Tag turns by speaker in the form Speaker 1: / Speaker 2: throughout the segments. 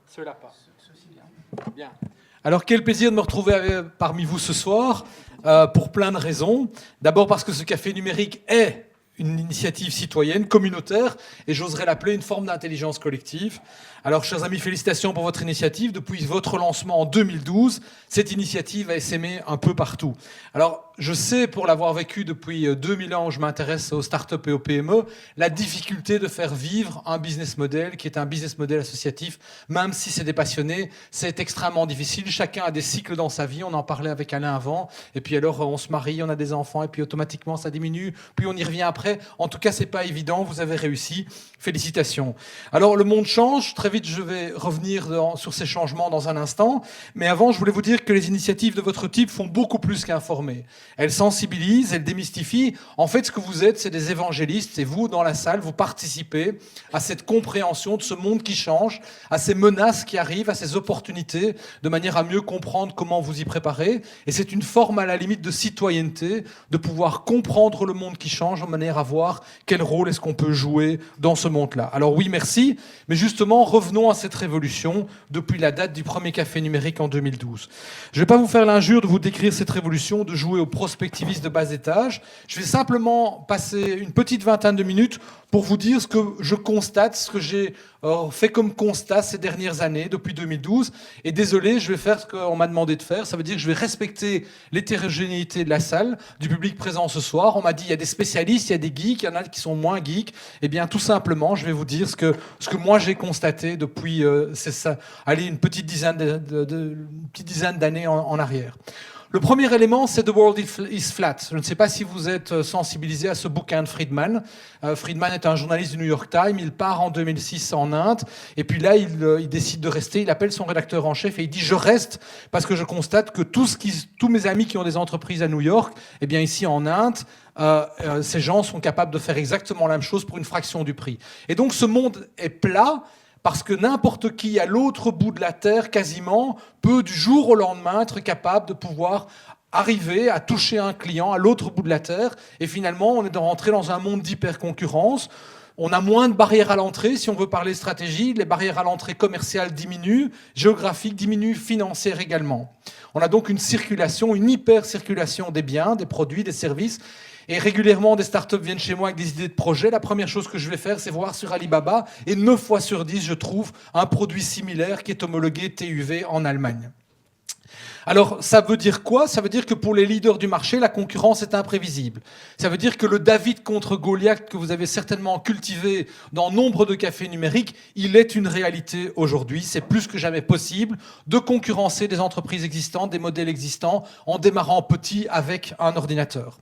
Speaker 1: Ceux-là pas. Bien. Alors, quel plaisir de me retrouver parmi vous ce soir, pour plein de raisons. D'abord parce que ce café numérique est une initiative citoyenne, communautaire, et j'oserais l'appeler une forme d'intelligence collective. Alors, chers amis, félicitations pour votre initiative. Depuis votre lancement en 2012, cette initiative a essaimé un peu partout. Alors, je sais, pour l'avoir vécu depuis 2000 ans, où je m'intéresse aux startups et aux PME, la difficulté de faire vivre un business model qui est un business model associatif, même si c'est des passionnés, c'est extrêmement difficile. Chacun a des cycles dans sa vie, on en parlait avec Alain avant, et puis alors on se marie, on a des enfants, et puis automatiquement ça diminue, puis on y revient après. En tout cas, c'est pas évident, vous avez réussi. Félicitations. Alors, le monde change. Très vite, je vais revenir sur ces changements dans un instant. Mais avant, je voulais vous dire que les initiatives de votre type font beaucoup plus qu'informer. Elles sensibilisent, elles démystifient. En fait, ce que vous êtes, c'est des évangélistes. Et vous, dans la salle, vous participez à cette compréhension de ce monde qui change, à ces menaces qui arrivent, à ces opportunités, de manière à mieux comprendre comment vous y préparer. Et c'est une forme, à la limite, de citoyenneté, de pouvoir comprendre le monde qui change, de manière à voir quel rôle est-ce qu'on peut jouer dans ce monde-là. Alors oui, merci, mais justement, revenons à cette révolution depuis la date du premier café numérique en 2012. Je ne vais pas vous faire l'injure de vous décrire cette révolution, de jouer au prospectiviste de bas étage. Je vais simplement passer une petite vingtaine de minutes pour vous dire ce que je constate, ce que j'ai fait comme constat ces dernières années, depuis 2012. Et désolé, je vais faire ce qu'on m'a demandé de faire. Ça veut dire que je vais respecter l'hétérogénéité de la salle, du public présent ce soir. On m'a dit, il y a des spécialistes, il y a des geeks, il y en a qui sont moins geeks. Eh bien, tout simplement, je vais vous dire ce que moi j'ai constaté depuis une petite dizaine d'années en arrière. Le premier élément, c'est The World is Flat. Je ne sais pas si vous êtes sensibilisé à ce bouquin de Friedman. Friedman est un journaliste du New York Times. Il part en 2006 en Inde. Et puis là, il décide de rester. Il appelle son rédacteur en chef et il dit « Je reste parce que je constate que tous mes amis qui ont des entreprises à New York, eh bien ici en Inde, ces gens sont capables de faire exactement la même chose pour une fraction du prix. » Et donc ce monde est plat, parce que n'importe qui à l'autre bout de la Terre, quasiment, peut du jour au lendemain être capable de pouvoir arriver à toucher un client à l'autre bout de la Terre. Et finalement, on est rentré dans un monde d'hyper-concurrence. On a moins de barrières à l'entrée. Si on veut parler stratégie, les barrières à l'entrée commerciale diminuent, géographiques diminuent, financières également. On a donc une circulation, une hyper-circulation des biens, des produits, des services. Et régulièrement, des startups viennent chez moi avec des idées de projets. La première chose que je vais faire, c'est voir sur Alibaba. Et 9 fois sur 10, je trouve un produit similaire qui est homologué TÜV en Allemagne. Alors, ça veut dire quoi ? Ça veut dire que pour les leaders du marché, la concurrence est imprévisible. Ça veut dire que le David contre Goliath que vous avez certainement cultivé dans nombre de cafés numériques, il est une réalité aujourd'hui. C'est plus que jamais possible de concurrencer des entreprises existantes, des modèles existants, en démarrant petit avec un ordinateur.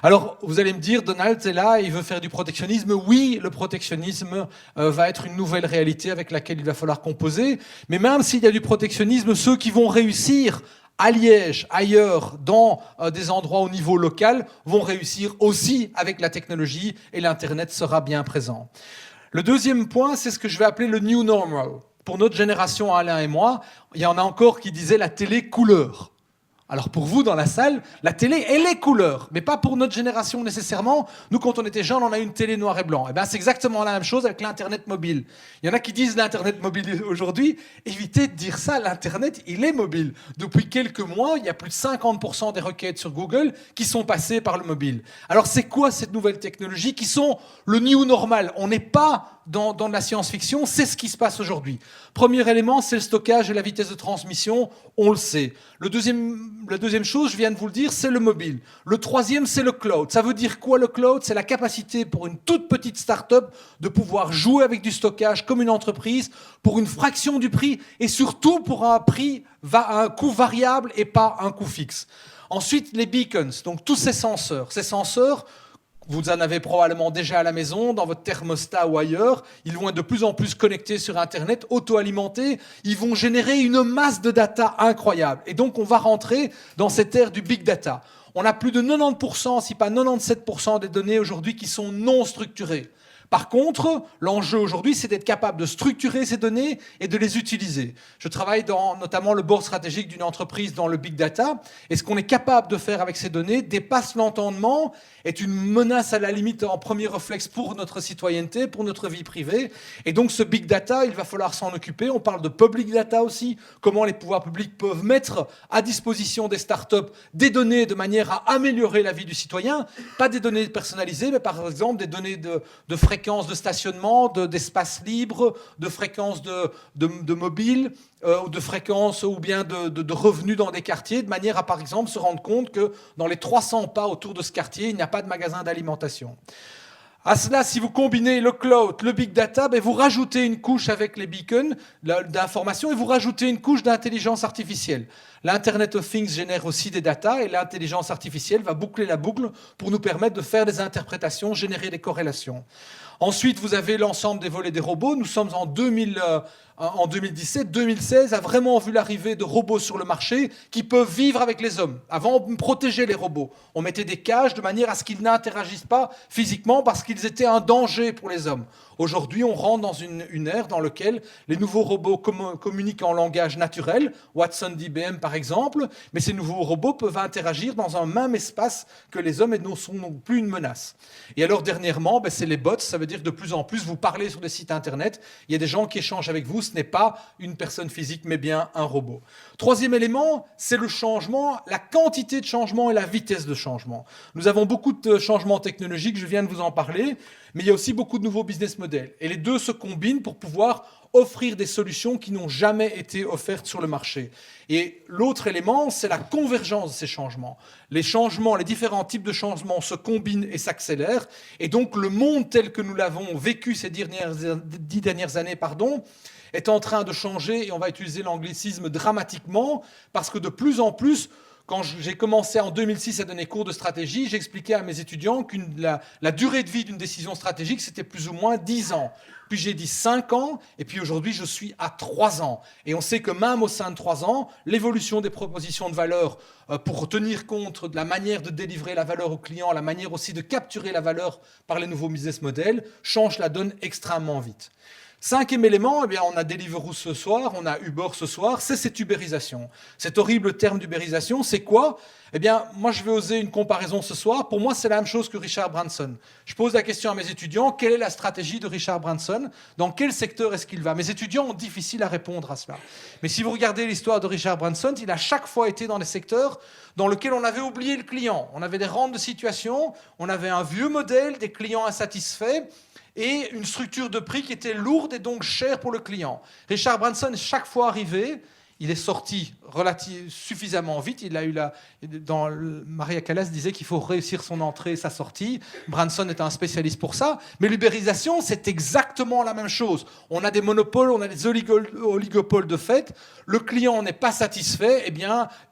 Speaker 1: Alors, vous allez me dire, Donald est là, il veut faire du protectionnisme. Oui, le protectionnisme va être une nouvelle réalité avec laquelle il va falloir composer. Mais même s'il y a du protectionnisme, ceux qui vont réussir à Liège, ailleurs, dans des endroits au niveau local, vont réussir aussi avec la technologie et l'Internet sera bien présent. Le deuxième point, c'est ce que je vais appeler le new normal. Pour notre génération, Alain et moi, il y en a encore qui disaient la télé couleur. Alors pour vous, dans la salle, la télé, elle est couleur, mais pas pour notre génération nécessairement. Nous, quand on était jeunes, on a eu une télé noir et blanc. Eh bien, c'est exactement la même chose avec l'Internet mobile. Il y en a qui disent l'Internet mobile aujourd'hui. Évitez de dire ça, l'Internet, il est mobile. Depuis quelques mois, il y a plus de 50% des requêtes sur Google qui sont passées par le mobile. Alors c'est quoi cette nouvelle technologie qui sont le new normal ? On n'est pas dans de la science-fiction, c'est ce qui se passe aujourd'hui. Premier élément, c'est le stockage et la vitesse de transmission, on le sait. La deuxième chose, je viens de vous le dire, c'est le mobile. Le troisième, c'est le cloud. Ça veut dire quoi le cloud ? C'est la capacité pour une toute petite start-up de pouvoir jouer avec du stockage comme une entreprise pour une fraction du prix et surtout pour un coût variable et pas un coût fixe. Ensuite, les beacons, donc tous ces senseurs. Ces senseurs, vous en avez probablement déjà à la maison, dans votre thermostat ou ailleurs. Ils vont être de plus en plus connectés sur Internet, auto-alimentés. Ils vont générer une masse de data incroyable. Et donc, on va rentrer dans cette ère du big data. On a plus de 90%, si pas 97% des données aujourd'hui qui sont non structurées. Par contre, l'enjeu aujourd'hui, c'est d'être capable de structurer ces données et de les utiliser. Je travaille dans notamment le board stratégique d'une entreprise dans le big data, et ce qu'on est capable de faire avec ces données dépasse l'entendement, est une menace à la limite en premier réflexe pour notre citoyenneté, pour notre vie privée. Et donc ce big data, il va falloir s'en occuper. On parle de public data aussi, comment les pouvoirs publics peuvent mettre à disposition des startups des données de manière à améliorer la vie du citoyen, pas des données personnalisées, mais par exemple des données de fréquence de stationnement, d'espace libre, de fréquence de mobile, ou de fréquence ou bien de revenus dans des quartiers, de manière à, par exemple, se rendre compte que dans les 300 pas autour de ce quartier, il n'y a pas de magasin d'alimentation. À cela, si vous combinez le cloud, le big data, vous rajoutez une couche avec les beacons d'information et vous rajoutez une couche d'intelligence artificielle. L'Internet of Things génère aussi des data et l'intelligence artificielle va boucler la boucle pour nous permettre de faire des interprétations, générer des corrélations. Ensuite, vous avez l'ensemble des volets des robots. Nous sommes en 2017, 2016 a vraiment vu l'arrivée de robots sur le marché qui peuvent vivre avec les hommes. Avant, on protégeait les robots. On mettait des cages de manière à ce qu'ils n'interagissent pas physiquement parce qu'ils étaient un danger pour les hommes. Aujourd'hui, on rentre dans une ère dans laquelle les nouveaux robots communiquent en langage naturel, Watson d'IBM par exemple, mais ces nouveaux robots peuvent interagir dans un même espace que les hommes et ne sont non plus une menace. Et alors dernièrement, c'est les bots, ça veut dire que de plus en plus, vous parlez sur des sites internet, il y a des gens qui échangent avec vous, ce n'est pas une personne physique, mais bien un robot. Troisième élément, c'est le changement, la quantité de changement et la vitesse de changement. Nous avons beaucoup de changements technologiques, je viens de vous en parler, mais il y a aussi beaucoup de nouveaux business models. Et les deux se combinent pour pouvoir offrir des solutions qui n'ont jamais été offertes sur le marché. Et l'autre élément, c'est la convergence de ces changements. Les changements, les différents types de changements se combinent et s'accélèrent. Et donc, le monde tel que nous l'avons vécu ces 10 dernières années, est en train de changer, et on va utiliser l'anglicisme dramatiquement, parce que de plus en plus, quand j'ai commencé en 2006 à donner cours de stratégie, j'expliquais à mes étudiants que la durée de vie d'une décision stratégique, c'était plus ou moins 10 ans. Puis j'ai dit 5 ans, et puis aujourd'hui, je suis à 3 ans. Et on sait que même au sein de 3 ans, l'évolution des propositions de valeur pour tenir compte de la manière de délivrer la valeur au client, la manière aussi de capturer la valeur par les nouveaux business models, change la donne extrêmement vite. Cinquième élément, on a Deliveroo ce soir, on a Uber ce soir, c'est cette ubérisation. Cet horrible terme d'ubérisation, c'est quoi ? Moi je vais oser une comparaison ce soir. Pour moi, c'est la même chose que Richard Branson. Je pose la question à mes étudiants, quelle est la stratégie de Richard Branson ? Dans quel secteur est-ce qu'il va ? Mes étudiants ont difficile à répondre à cela. Mais si vous regardez l'histoire de Richard Branson, il a chaque fois été dans des secteurs dans lesquels on avait oublié le client. On avait des rentes de situation, on avait un vieux modèle, des clients insatisfaits, et une structure de prix qui était lourde et donc chère pour le client. Richard Branson est chaque fois arrivé, il est sorti suffisamment vite. Il a eu Maria Callas disait qu'il faut réussir son entrée et sa sortie. Branson est un spécialiste pour ça. Mais l'ubérisation, c'est exactement la même chose. On a des monopoles, on a des oligopoles de fait. Le client n'est pas satisfait.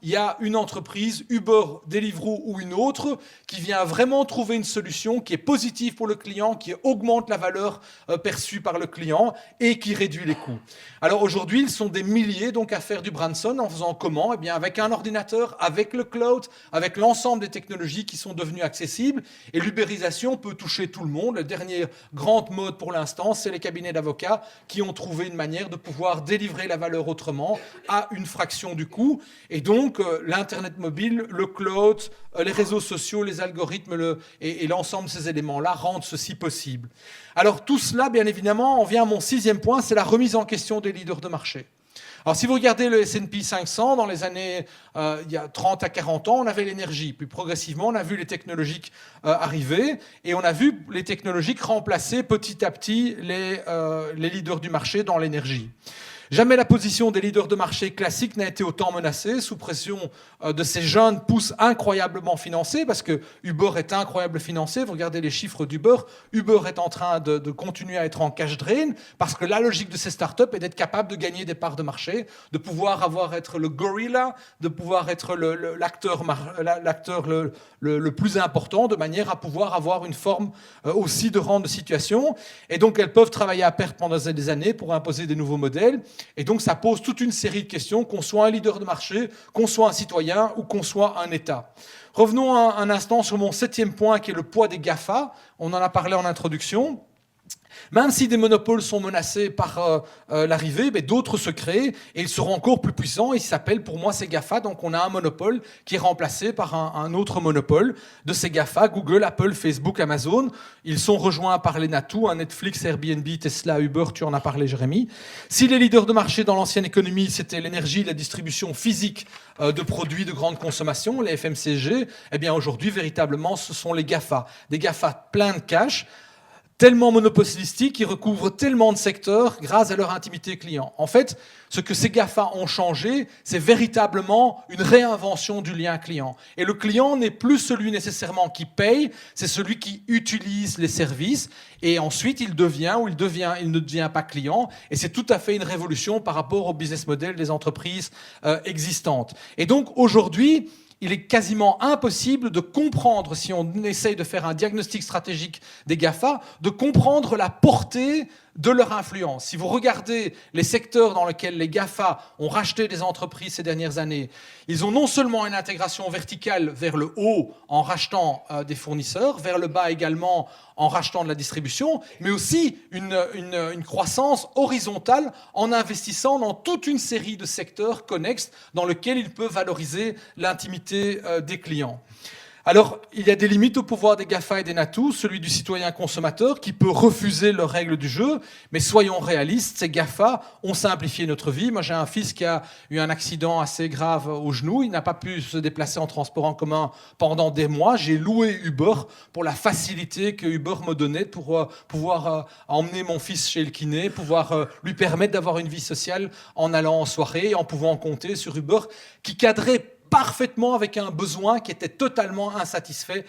Speaker 1: Il y a une entreprise, Uber, Deliveroo ou une autre, qui vient vraiment trouver une solution qui est positive pour le client, qui augmente la valeur perçue par le client et qui réduit les coûts. Alors aujourd'hui, ils sont des milliers donc à faire du Branson en faisant comment ? Avec un ordinateur, avec le cloud, avec l'ensemble des technologies qui sont devenues accessibles. Et l'ubérisation peut toucher tout le monde. La dernière grande mode pour l'instant, c'est les cabinets d'avocats qui ont trouvé une manière de pouvoir délivrer la valeur autrement à une fraction du coût. Et donc, l'Internet mobile, le cloud, les réseaux sociaux, les algorithmes et l'ensemble de ces éléments-là rendent ceci possible. Alors tout cela, bien évidemment, on vient à mon 6e point, c'est la remise en question des leaders de marché. Alors, si vous regardez le S&P 500, dans les années il y a 30 à 40 ans, on avait l'énergie. Puis progressivement, on a vu les technologiques arriver et on a vu les technologiques remplacer petit à petit les leaders du marché dans l'énergie. Jamais la position des leaders de marché classiques n'a été autant menacée, sous pression de ces jeunes pousses incroyablement financés, parce que Uber est incroyable financé. Vous regardez les chiffres d'Uber, Uber est en train de continuer à être en cash drain, parce que la logique de ces startups est d'être capable de gagner des parts de marché, de pouvoir être le gorilla, de pouvoir être l'acteur le plus important, de manière à pouvoir avoir une forme aussi de rente de situation. Et donc, elles peuvent travailler à perte pendant des années pour imposer des nouveaux modèles. Et donc, ça pose toute une série de questions, qu'on soit un leader de marché, qu'on soit un citoyen ou qu'on soit un État. Revenons un instant sur mon 7e point, qui est le poids des GAFA. On en a parlé en introduction. Même si des monopoles sont menacés par l'arrivée, d'autres se créent et ils seront encore plus puissants. Ils s'appellent, pour moi, ces GAFA. Donc on a un monopole qui est remplacé par un autre monopole de ces GAFA, Google, Apple, Facebook, Amazon. Ils sont rejoints par les NATU, Netflix, Airbnb, Tesla, Uber, tu en as parlé, Jérémy. Si les leaders de marché dans l'ancienne économie, c'était l'énergie, la distribution physique de produits de grande consommation, les FMCG, eh bien aujourd'hui, véritablement, ce sont les GAFA. Des GAFA pleins de cash, tellement monopolistiques, qui recouvrent tellement de secteurs grâce à leur intimité client. En fait, ce que ces GAFA ont changé, c'est véritablement une réinvention du lien client. Et le client n'est plus celui nécessairement qui paye, c'est celui qui utilise les services. Et ensuite, il ne devient pas client. Et c'est tout à fait une révolution par rapport au business model des entreprises existantes. Et donc, aujourd'hui, il est quasiment impossible de comprendre, si on essaye de faire un diagnostic stratégique des GAFA, de comprendre la portée de leur influence. Si vous regardez les secteurs dans lesquels les GAFA ont racheté des entreprises ces dernières années, ils ont non seulement une intégration verticale vers le haut en rachetant des fournisseurs, vers le bas également en rachetant de la distribution, mais aussi une croissance horizontale en investissant dans toute une série de secteurs connexes dans lesquels ils peuvent valoriser l'intimité des clients. Alors, il y a des limites au pouvoir des GAFA et des NATU, celui du citoyen consommateur qui peut refuser leurs règles du jeu, mais soyons réalistes, ces GAFA ont simplifié notre vie. Moi, j'ai un fils qui a eu un accident assez grave au genou, il n'a pas pu se déplacer en transport en commun pendant des mois. J'ai loué Uber pour la facilité que Uber me donnait pour pouvoir emmener mon fils chez le kiné, pouvoir lui permettre d'avoir une vie sociale en allant en soirée et en pouvant compter sur Uber qui cadrait parfaitement avec un besoin qui était totalement insatisfait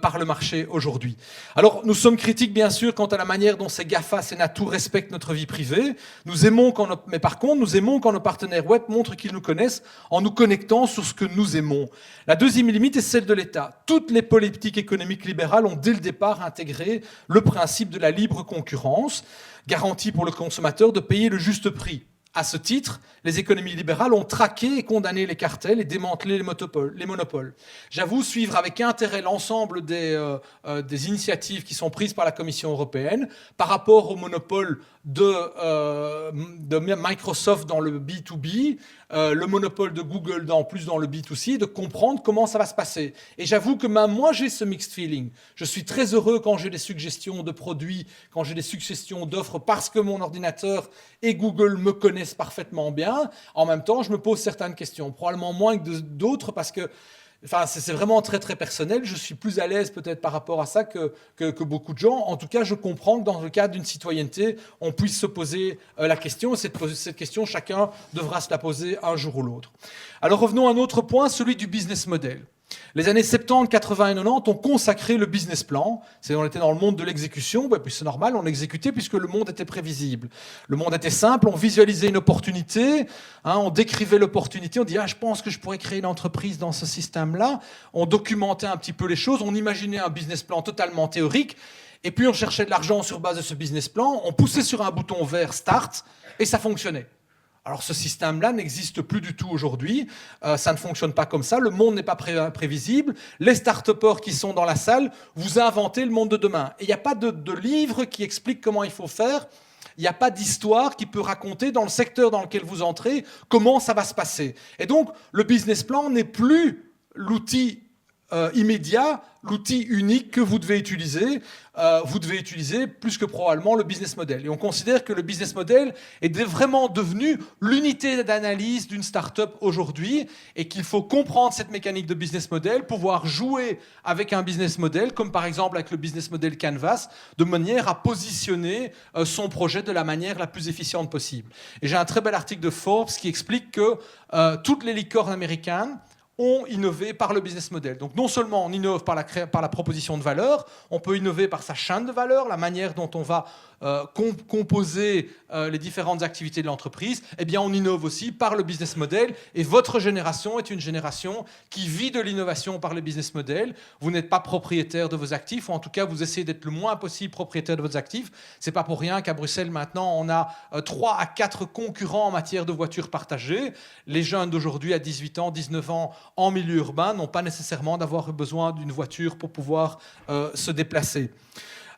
Speaker 1: par le marché aujourd'hui. Alors, nous sommes critiques, bien sûr, quant à la manière dont ces GAFA, ces NATU respectent notre vie privée. Mais par contre, nous aimons quand nos partenaires web montrent qu'ils nous connaissent en nous connectant sur ce que nous aimons. La deuxième limite est celle de l'État. Toutes les politiques économiques libérales ont, dès le départ, intégré le principe de la libre concurrence, garantie pour le consommateur de payer le juste prix. À ce titre, les économies libérales ont traqué et condamné les cartels et démantelé les monopoles. J'avoue suivre avec intérêt l'ensemble des initiatives qui sont prises par la Commission européenne par rapport au monopole de Microsoft dans le B2B, le monopole de Google plus dans le B2C, de comprendre comment ça va se passer. Et j'avoue que même moi, j'ai ce mixed feeling. Je suis très heureux quand j'ai des suggestions de produits, quand j'ai des suggestions d'offres, parce que mon ordinateur et Google me connaissent parfaitement bien. En même temps, je me pose certaines questions, probablement moins que d'autres, parce que c'est vraiment très très personnel. Je suis plus à l'aise peut-être par rapport à ça que beaucoup de gens. En tout cas, je comprends que dans le cadre d'une citoyenneté, on puisse se poser la question. Cette question, chacun devra se la poser un jour ou l'autre. Alors revenons à un autre point, celui du business model. Les années 70, 80 et 90 ont consacré le business plan. On était dans le monde de l'exécution, puis c'est normal, on exécutait puisque le monde était prévisible. Le monde était simple, on visualisait une opportunité, on décrivait l'opportunité, on dit « je pense que je pourrais créer une entreprise dans ce système-là ». On documentait un petit peu les choses, on imaginait un business plan totalement théorique, et puis on cherchait de l'argent sur base de ce business plan, on poussait sur un bouton vert « Start » et ça fonctionnait. Alors ce système-là n'existe plus du tout aujourd'hui, ça ne fonctionne pas comme ça, le monde n'est pas prévisible, les start-upers qui sont dans la salle, vous inventez le monde de demain. Et il n'y a pas de livre qui explique comment il faut faire, il n'y a pas d'histoire qui peut raconter dans le secteur dans lequel vous entrez comment ça va se passer. Et donc le business plan n'est plus l'outil immédiat, l'outil unique que vous devez utiliser. Vous devez utiliser plus que probablement le business model. Et on considère que le business model est vraiment devenu l'unité d'analyse d'une start-up aujourd'hui et qu'il faut comprendre cette mécanique de business model, pouvoir jouer avec un business model, comme par exemple avec le business model Canvas, de manière à positionner son projet de la manière la plus efficiente possible. Et j'ai un très bel article de Forbes qui explique que toutes les licornes américaines ont innové par le business model. Donc non seulement on innove par la proposition de valeur, on peut innover par sa chaîne de valeur, la manière dont on va composer les différentes activités de l'entreprise, eh bien on innove aussi par le business model. Et votre génération est une génération qui vit de l'innovation par le business model. Vous n'êtes pas propriétaire de vos actifs, ou en tout cas vous essayez d'être le moins possible propriétaire de vos actifs. C'est pas pour rien qu'à Bruxelles maintenant on a 3 à 4 concurrents en matière de voitures partagées. Les jeunes d'aujourd'hui à 18 ans, 19 ans en milieu urbain n'ont pas nécessairement d'avoir besoin d'une voiture pour pouvoir se déplacer.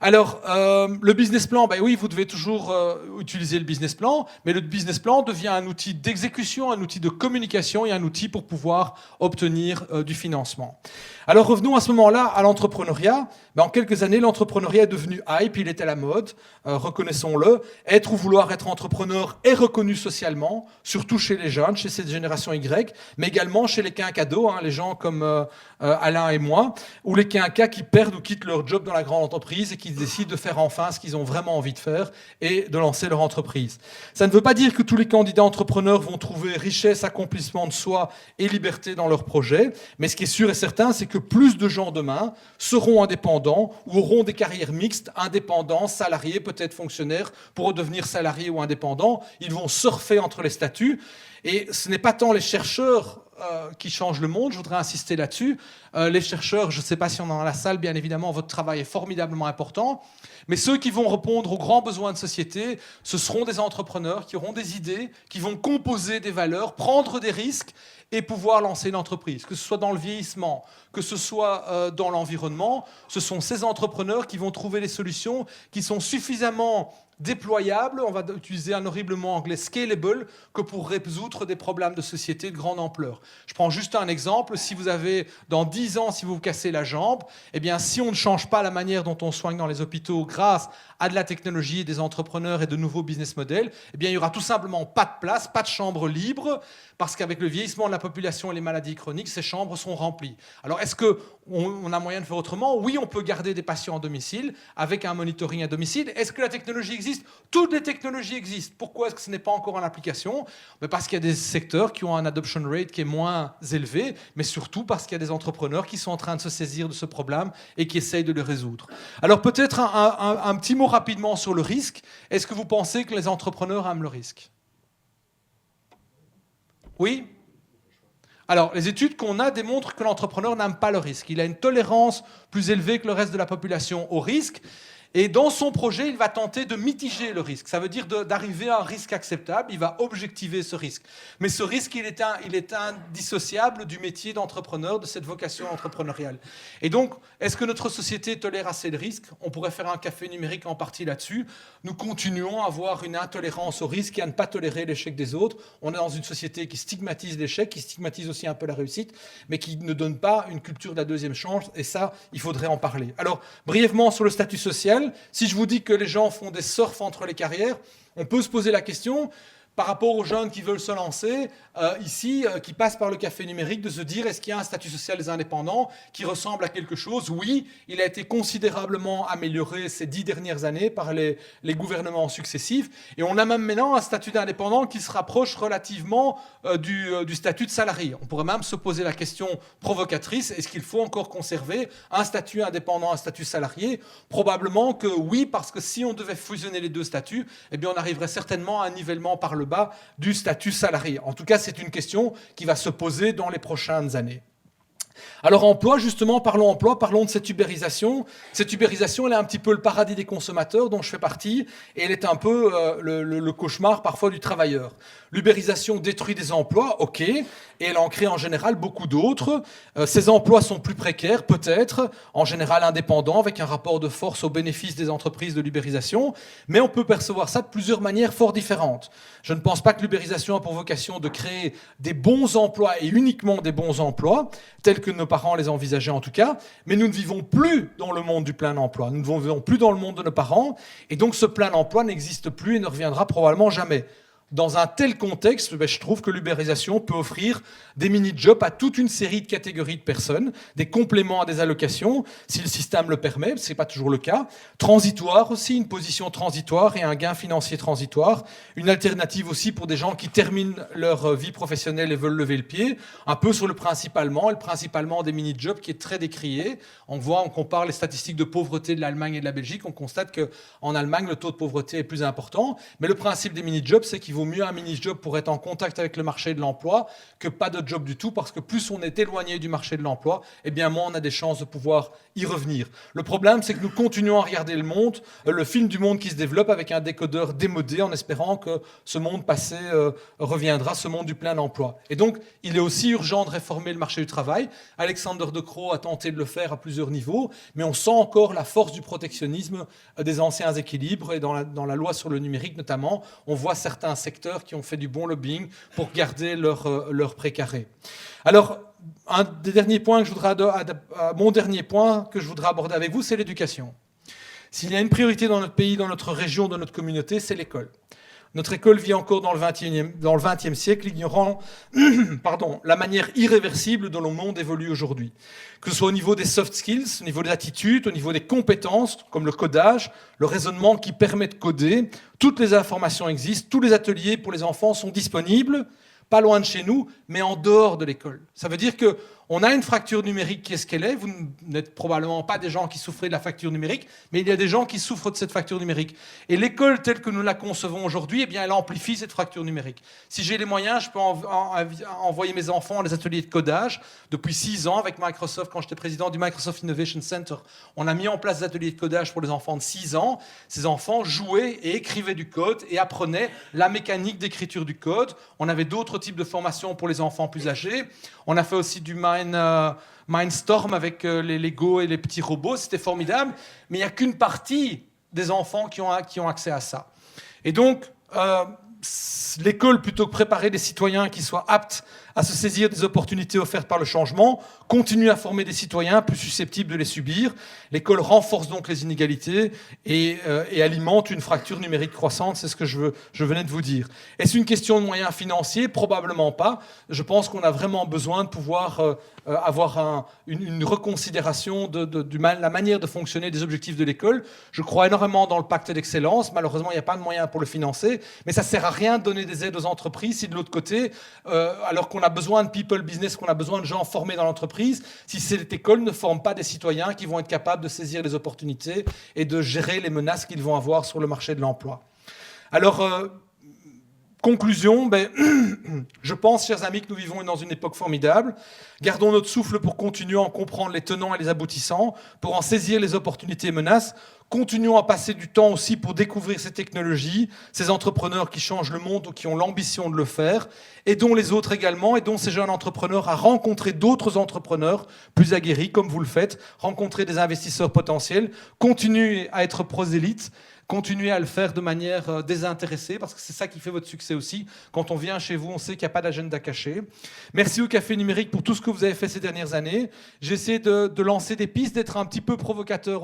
Speaker 1: Alors, le business plan, ben oui, vous devez toujours utiliser le business plan, mais le business plan devient un outil d'exécution, un outil de communication et un outil pour pouvoir obtenir du financement. Alors revenons à ce moment-là à l'entrepreneuriat. Ben, en quelques années, l'entrepreneuriat est devenu hype, il est à la mode, reconnaissons-le. Être ou vouloir être entrepreneur est reconnu socialement, surtout chez les jeunes, chez cette génération Y, mais également chez les quinquados, les gens comme Alain et moi, ou les quinquas qui perdent ou quittent leur job dans la grande entreprise et qui décident de faire enfin ce qu'ils ont vraiment envie de faire et de lancer leur entreprise. Ça ne veut pas dire que tous les candidats entrepreneurs vont trouver richesse, accomplissement de soi et liberté dans leur projet, mais ce qui est sûr et certain, c'est que plus de gens demain seront indépendants ou auront des carrières mixtes, indépendants, salariés, peut-être fonctionnaires, pour devenir salariés ou indépendants. Ils vont surfer entre les statuts. Et ce n'est pas tant les chercheurs qui changent le monde, je voudrais insister là-dessus. Les chercheurs, je ne sais pas si on en a dans la salle, bien évidemment, votre travail est formidablement important. Mais ceux qui vont répondre aux grands besoins de société, ce seront des entrepreneurs qui auront des idées, qui vont composer des valeurs, prendre des risques et pouvoir lancer une entreprise. Que ce soit dans le vieillissement, que ce soit dans l'environnement, ce sont ces entrepreneurs qui vont trouver les solutions qui sont suffisamment déployable, on va utiliser un horrible mot anglais, scalable, que pour résoudre des problèmes de société de grande ampleur. Je prends juste un exemple, si vous avez, dans 10 ans, si vous vous cassez la jambe, eh bien, si on ne change pas la manière dont on soigne dans les hôpitaux grâce à de la technologie, des entrepreneurs et de nouveaux business models, eh bien, il n'y aura tout simplement pas de place, pas de chambre libre, parce qu'avec le vieillissement de la population et les maladies chroniques, ces chambres sont remplies. Alors, est-ce qu'on a moyen de faire autrement? Oui, on peut garder des patients à domicile, avec un monitoring à domicile. Est-ce que la technologie existe? Toutes les technologies existent. Pourquoi est-ce que ce n'est pas encore en application? Parce qu'il y a des secteurs qui ont un adoption rate qui est moins élevé, mais surtout parce qu'il y a des entrepreneurs qui sont en train de se saisir de ce problème et qui essayent de le résoudre. Alors peut-être un petit mot rapidement sur le risque. Est-ce que vous pensez que les entrepreneurs aiment le risque? Oui? Alors, les études qu'on a démontrent que l'entrepreneur n'aime pas le risque. Il a une tolérance plus élevée que le reste de la population au risque. Et dans son projet, il va tenter de mitiger le risque. Ça veut dire d'arriver à un risque acceptable. Il va objectiver ce risque. Mais ce risque, il est indissociable du métier d'entrepreneur, de cette vocation entrepreneuriale. Et donc, est-ce que notre société tolère assez de risques? On pourrait faire un café numérique en partie là-dessus. Nous continuons à avoir une intolérance au risque et à ne pas tolérer l'échec des autres. On est dans une société qui stigmatise l'échec, qui stigmatise aussi un peu la réussite, mais qui ne donne pas une culture de la deuxième chance. Et ça, il faudrait en parler. Alors, brièvement sur le statut social. Si je vous dis que les gens font des surfs entre les carrières, on peut se poser la question, par rapport aux jeunes qui veulent se lancer, qui passent par le café numérique, de se dire est-ce qu'il y a un statut social des indépendants qui ressemble à quelque chose? Oui, il a été considérablement amélioré ces 10 dernières années par les gouvernements successifs. Et on a même maintenant un statut d'indépendant qui se rapproche relativement du statut de salarié. On pourrait même se poser la question provocatrice, est-ce qu'il faut encore conserver un statut indépendant, un statut salarié? Probablement que oui, parce que si on devait fusionner les deux statuts, eh bien on arriverait certainement à un nivellement par le bas du statut salarié. En tout cas, c'est une question qui va se poser dans les prochaines années. Alors emploi, justement, parlons emploi, parlons de cette ubérisation. Cette ubérisation, elle est un petit peu le paradis des consommateurs dont je fais partie, et elle est un peu le cauchemar parfois du travailleur. L'ubérisation détruit des emplois, ok, et elle en crée en général beaucoup d'autres. Ces emplois sont plus précaires, peut-être, en général indépendants, avec un rapport de force au bénéfice des entreprises de l'ubérisation, mais on peut percevoir ça de plusieurs manières fort différentes. Je ne pense pas que l'ubérisation a pour vocation de créer des bons emplois et uniquement des bons emplois, tels que nos parents les envisageaient en tout cas, mais nous ne vivons plus dans le monde du plein emploi, nous ne vivons plus dans le monde de nos parents, et donc ce plein emploi n'existe plus et ne reviendra probablement jamais. Dans un tel contexte, je trouve que l'ubérisation peut offrir des mini-jobs à toute une série de catégories de personnes, des compléments à des allocations, si le système le permet, ce n'est pas toujours le cas, transitoire aussi, une position transitoire et un gain financier transitoire, une alternative aussi pour des gens qui terminent leur vie professionnelle et veulent lever le pied, un peu sur le principe allemand, et le principe allemand des mini-jobs qui est très décrié. On compare les statistiques de pauvreté de l'Allemagne et de la Belgique, on constate qu'en Allemagne, le taux de pauvreté est plus important, mais le principe des mini-jobs, c'est qu'ils qu'il vaut mieux un mini-job pour être en contact avec le marché de l'emploi que pas de job du tout, parce que plus on est éloigné du marché de l'emploi, et bien moins on a des chances de pouvoir y revenir. Le problème, c'est que nous continuons à regarder le film du monde qui se développe avec un décodeur démodé en espérant que ce monde passé reviendra, ce monde du plein emploi. Et donc, il est aussi urgent de réformer le marché du travail. Alexander De Croo a tenté de le faire à plusieurs niveaux, mais on sent encore la force du protectionnisme des anciens équilibres, et dans la loi sur le numérique notamment, on voit certains secteurs qui ont fait du bon lobbying pour garder leur précaré. Alors, mon dernier point que je voudrais aborder avec vous, c'est l'éducation. S'il y a une priorité dans notre pays, dans notre région, dans notre communauté, c'est l'école. Notre école vit encore dans le XXe siècle, ignorant la manière irréversible dont le monde évolue aujourd'hui. Que ce soit au niveau des soft skills, au niveau des attitudes, au niveau des compétences, comme le codage, le raisonnement qui permet de coder, toutes les informations existent, tous les ateliers pour les enfants sont disponibles, pas loin de chez nous, mais en dehors de l'école. Ça veut dire qu'on a une fracture numérique qui est ce qu'elle est. Vous n'êtes probablement pas des gens qui souffrent de la fracture numérique, mais il y a des gens qui souffrent de cette fracture numérique. Et l'école telle que nous la concevons aujourd'hui, eh bien, elle amplifie cette fracture numérique. Si j'ai les moyens, je peux envoyer mes enfants à des ateliers de codage. Depuis 6 ans, avec Microsoft, quand j'étais président du Microsoft Innovation Center, on a mis en place des ateliers de codage pour les enfants de 6 ans. Ces enfants jouaient et écrivaient du code et apprenaient la mécanique d'écriture du code. On avait d'autres types de formations pour les enfants plus âgés. On a fait aussi du Mindstorm avec les Lego et les petits robots. C'était formidable. Mais il n'y a qu'une partie des enfants qui ont accès à ça. Et donc, l'école, plutôt que préparer des citoyens qui soient aptes à se saisir des opportunités offertes par le changement, continue à former des citoyens plus susceptibles de les subir. L'école renforce donc les inégalités et alimente une fracture numérique croissante, c'est ce que je venais de vous dire. Est-ce une question de moyens financiers? Probablement pas. Je pense qu'on a vraiment besoin de pouvoir avoir une reconsidération de la manière de fonctionner des objectifs de l'école. Je crois énormément dans le pacte d'excellence. Malheureusement, il n'y a pas de moyens pour le financer, mais ça ne sert à rien de donner des aides aux entreprises si de l'autre côté, alors qu'on a besoin de people business, qu'on a besoin de gens formés dans l'entreprise, si cette école ne forme pas des citoyens qui vont être capables de saisir les opportunités et de gérer les menaces qu'ils vont avoir sur le marché de l'emploi. Alors, conclusion, je pense, chers amis, que nous vivons dans une époque formidable. Gardons notre souffle pour continuer à en comprendre les tenants et les aboutissants, pour en saisir les opportunités et menaces. Continuons à passer du temps aussi pour découvrir ces technologies, ces entrepreneurs qui changent le monde ou qui ont l'ambition de le faire. Aidons les autres également, aidons ces jeunes entrepreneurs à rencontrer d'autres entrepreneurs plus aguerris, comme vous le faites, rencontrer des investisseurs potentiels, continuez à être prosélytes. Continuez à le faire de manière désintéressée, parce que c'est ça qui fait votre succès aussi. Quand on vient chez vous, on sait qu'il n'y a pas d'agenda caché. Merci au Café Numérique pour tout ce que vous avez fait ces dernières années. J'ai essayé de lancer des pistes, d'être un petit peu provocateur aussi.